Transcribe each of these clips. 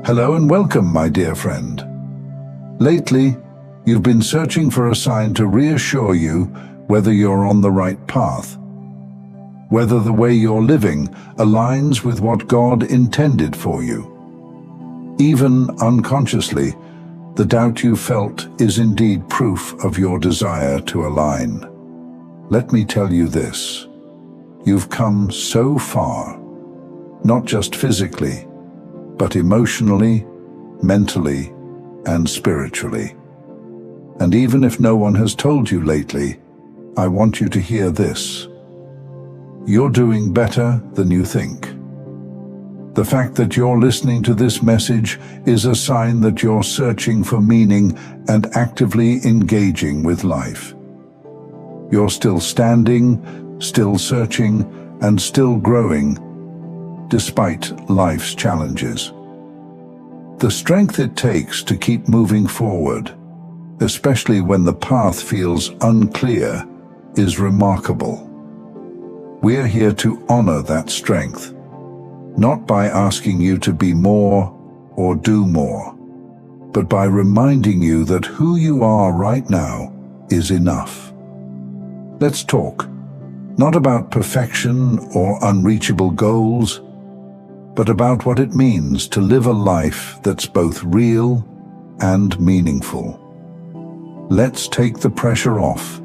Hello and welcome, my dear friend. Lately, you've been searching for a sign to reassure you whether you're on the right path, whether the way you're living aligns with what God intended for you. Even unconsciously, the doubt you felt is indeed proof of your desire to align. Let me tell you this: you've come so far, not just physically, but emotionally, mentally, and spiritually. And even if no one has told you lately, I want you to hear this. You're doing better than you think. The fact that you're listening to this message is a sign that you're searching for meaning and actively engaging with life. You're still standing, still searching, and still growing, despite life's challenges. The strength it takes to keep moving forward, especially when the path feels unclear, is remarkable. We're here to honor that strength, not by asking you to be more or do more, but by reminding you that who you are right now is enough. Let's talk, not about perfection or unreachable goals, but about what it means to live a life that's both real and meaningful. Let's take the pressure off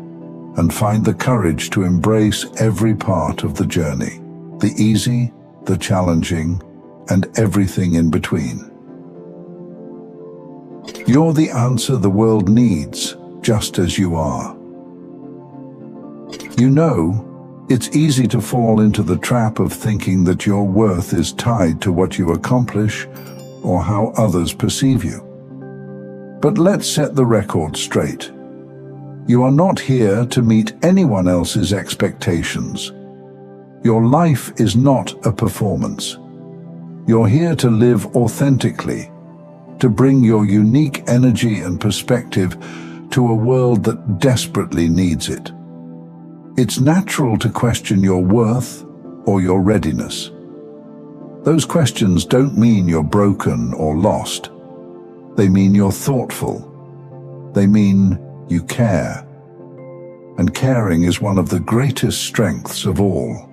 and find the courage to embrace every part of the journey, the easy, the challenging, and everything in between. You're the answer the world needs, just as you are. You know, it's easy to fall into the trap of thinking that your worth is tied to what you accomplish or how others perceive you. But let's set the record straight. You are not here to meet anyone else's expectations. Your life is not a performance. You're here to live authentically, to bring your unique energy and perspective to a world that desperately needs it. It's natural to question your worth or your readiness. Those questions don't mean you're broken or lost. They mean you're thoughtful. They mean you care. And caring is one of the greatest strengths of all.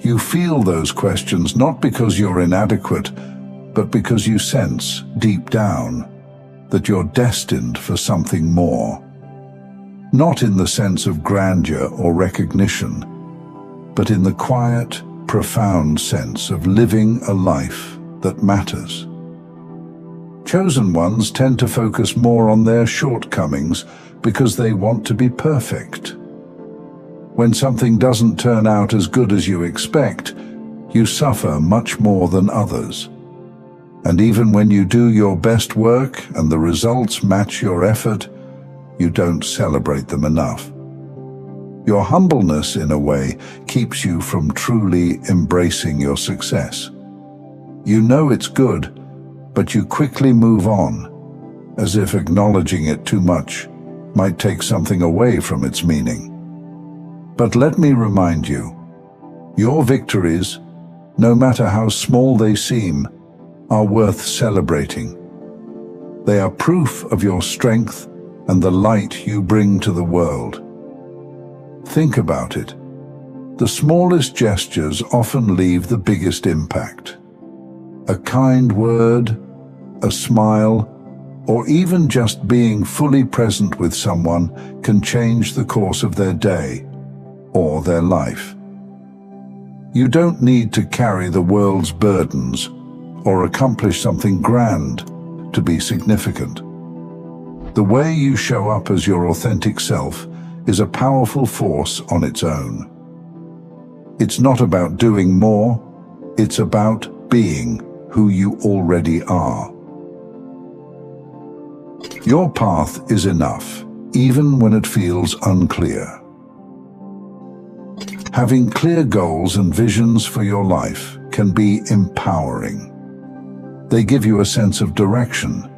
You feel those questions not because you're inadequate, but because you sense, deep down, that you're destined for something more. Not in the sense of grandeur or recognition, but in the quiet, profound sense of living a life that matters. Chosen ones tend to focus more on their shortcomings because they want to be perfect. When something doesn't turn out as good as you expect, you suffer much more than others. And even when you do your best work and the results match your effort, you don't celebrate them enough. Your humbleness, in a way, keeps you from truly embracing your success. You know it's good, but you quickly move on, as if acknowledging it too much might take something away from its meaning. But let me remind you, your victories, no matter how small they seem, are worth celebrating. They are proof of your strength and the light you bring to the world. Think about it. The smallest gestures often leave the biggest impact. A kind word, a smile, or even just being fully present with someone can change the course of their day or their life. You don't need to carry the world's burdens or accomplish something grand to be significant. The way you show up as your authentic self is a powerful force on its own. It's not about doing more, it's about being who you already are. Your path is enough, even when it feels unclear. Having clear goals and visions for your life can be empowering. They give you a sense of direction,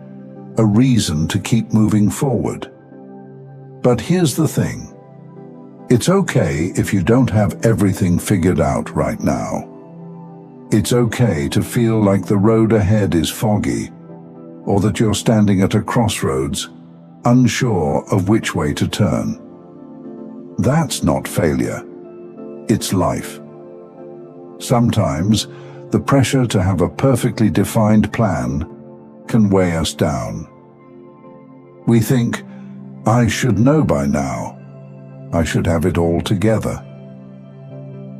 a reason to keep moving forward. But here's the thing. It's okay if you don't have everything figured out right now. It's okay to feel like the road ahead is foggy, or that you're standing at a crossroads, unsure of which way to turn. That's not failure. It's life. Sometimes, the pressure to have a perfectly defined plan can weigh us down. We think, I should know by now. I should have it all together.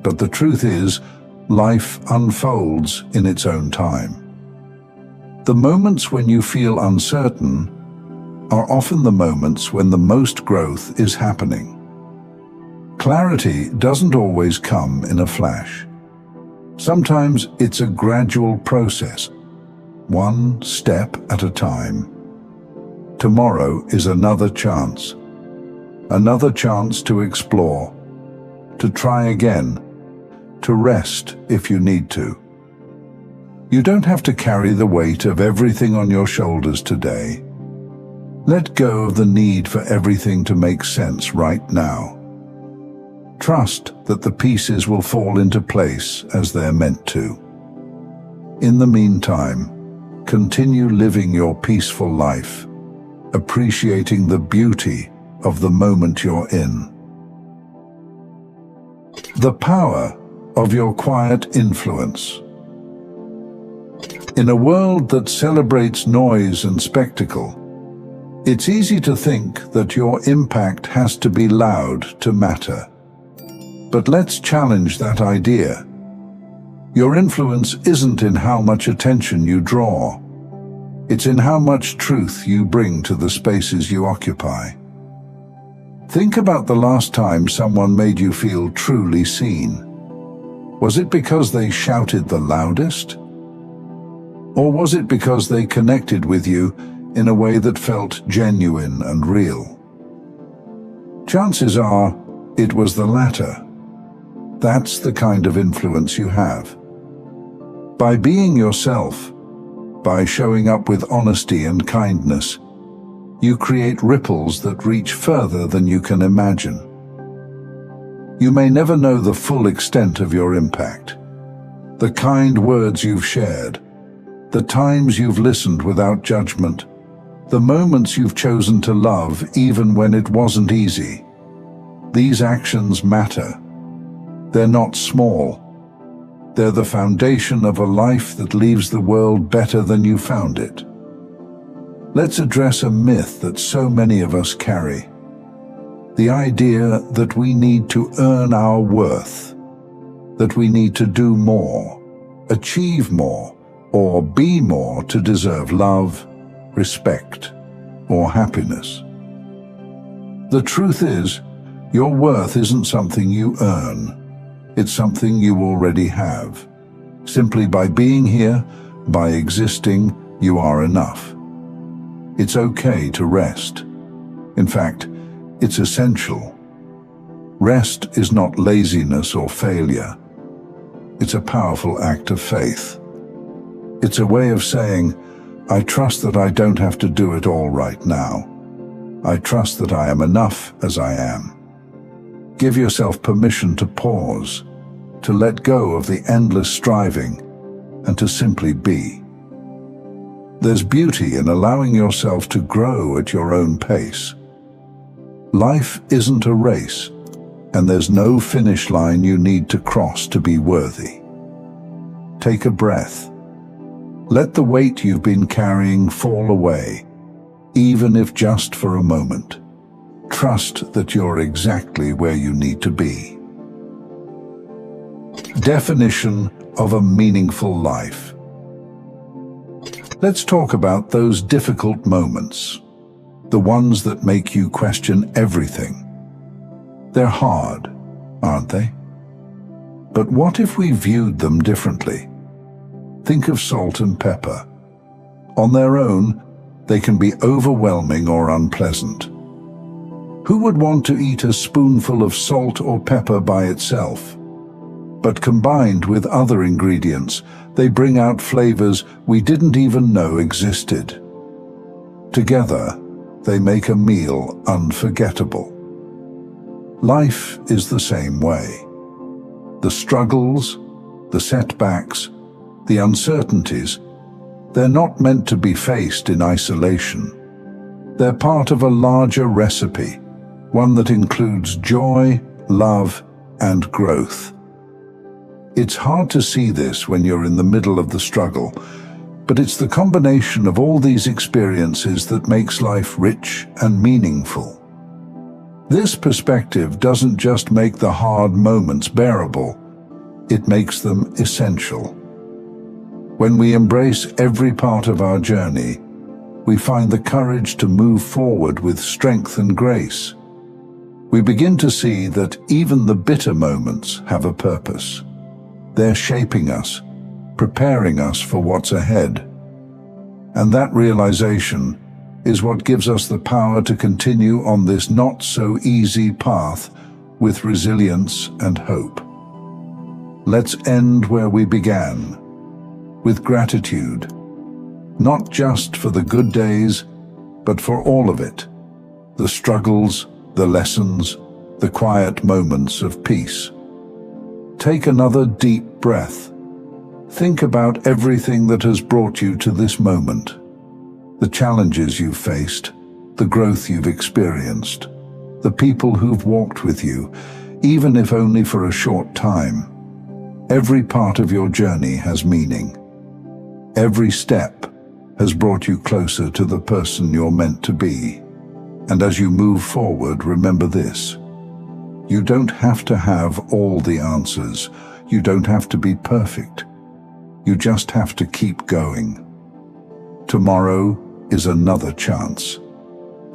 But the truth is, life unfolds in its own time. The moments when you feel uncertain are often the moments when the most growth is happening. Clarity doesn't always come in a flash. Sometimes it's a gradual process, one step at a time. Tomorrow is another chance to explore, to try again, to rest if you need to. You don't have to carry the weight of everything on your shoulders today. Let go of the need for everything to make sense right now. Trust that the pieces will fall into place as they're meant to. In the meantime, continue living your peaceful life, appreciating the beauty of the moment you're in. The power of your quiet influence. In a world that celebrates noise and spectacle, it's easy to think that your impact has to be loud to matter. But let's challenge that idea. Your influence isn't in how much attention you draw. It's in how much truth you bring to the spaces you occupy. Think about the last time someone made you feel truly seen. Was it because they shouted the loudest? Or was it because they connected with you in a way that felt genuine and real? Chances are it was the latter. That's the kind of influence you have. By being yourself, by showing up with honesty and kindness, you create ripples that reach further than you can imagine. You may never know the full extent of your impact. The kind words you've shared, the times you've listened without judgment, the moments you've chosen to love even when it wasn't easy. These actions matter. They're not small. They're the foundation of a life that leaves the world better than you found it. Let's address a myth that so many of us carry. The idea that we need to earn our worth, that we need to do more, achieve more, or be more to deserve love, respect, or happiness. The truth is, your worth isn't something you earn. It's something you already have. Simply by being here, by existing, you are enough. It's okay to rest. In fact, it's essential. Rest is not laziness or failure. It's a powerful act of faith. It's a way of saying, I trust that I don't have to do it all right now. I trust that I am enough as I am. Give yourself permission to pause, to let go of the endless striving, and to simply be. There's beauty in allowing yourself to grow at your own pace. Life isn't a race, and there's no finish line you need to cross to be worthy. Take a breath. Let the weight you've been carrying fall away, even if just for a moment. Trust that you're exactly where you need to be. Definition of a meaningful life. Let's talk about those difficult moments, the ones that make you question everything. They're hard, aren't they? But what if we viewed them differently? Think of salt and pepper. On their own, they can be overwhelming or unpleasant. Who would want to eat a spoonful of salt or pepper by itself? But combined with other ingredients, they bring out flavors we didn't even know existed. Together, they make a meal unforgettable. Life is the same way. The struggles, the setbacks, the uncertainties, they're not meant to be faced in isolation. They're part of a larger recipe, one that includes joy, love, and growth. It's hard to see this when you're in the middle of the struggle, but it's the combination of all these experiences that makes life rich and meaningful. This perspective doesn't just make the hard moments bearable, it makes them essential. When we embrace every part of our journey, we find the courage to move forward with strength and grace. We begin to see that even the bitter moments have a purpose. They're shaping us, preparing us for what's ahead. And that realization is what gives us the power to continue on this not-so-easy path with resilience and hope. Let's end where we began, with gratitude, not just for the good days, but for all of it, the struggles, the lessons, the quiet moments of peace. Take another deep breath. Think about everything that has brought you to this moment. The challenges you've faced, the growth you've experienced, the people who've walked with you, even if only for a short time. Every part of your journey has meaning. Every step has brought you closer to the person you're meant to be. And as you move forward, remember this. You don't have to have all the answers. You don't have to be perfect. You just have to keep going. Tomorrow is another chance,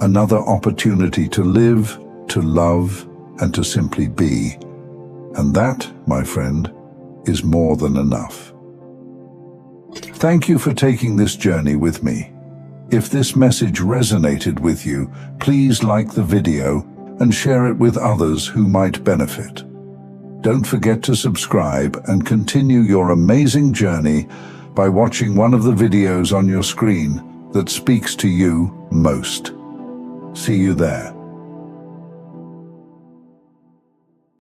another opportunity to live, to love, and to simply be. And that, my friend, is more than enough. Thank you for taking this journey with me. If this message resonated with you, please like the video and share it with others who might benefit. Don't forget to subscribe and continue your amazing journey by watching one of the videos on your screen that speaks to you most. See you there.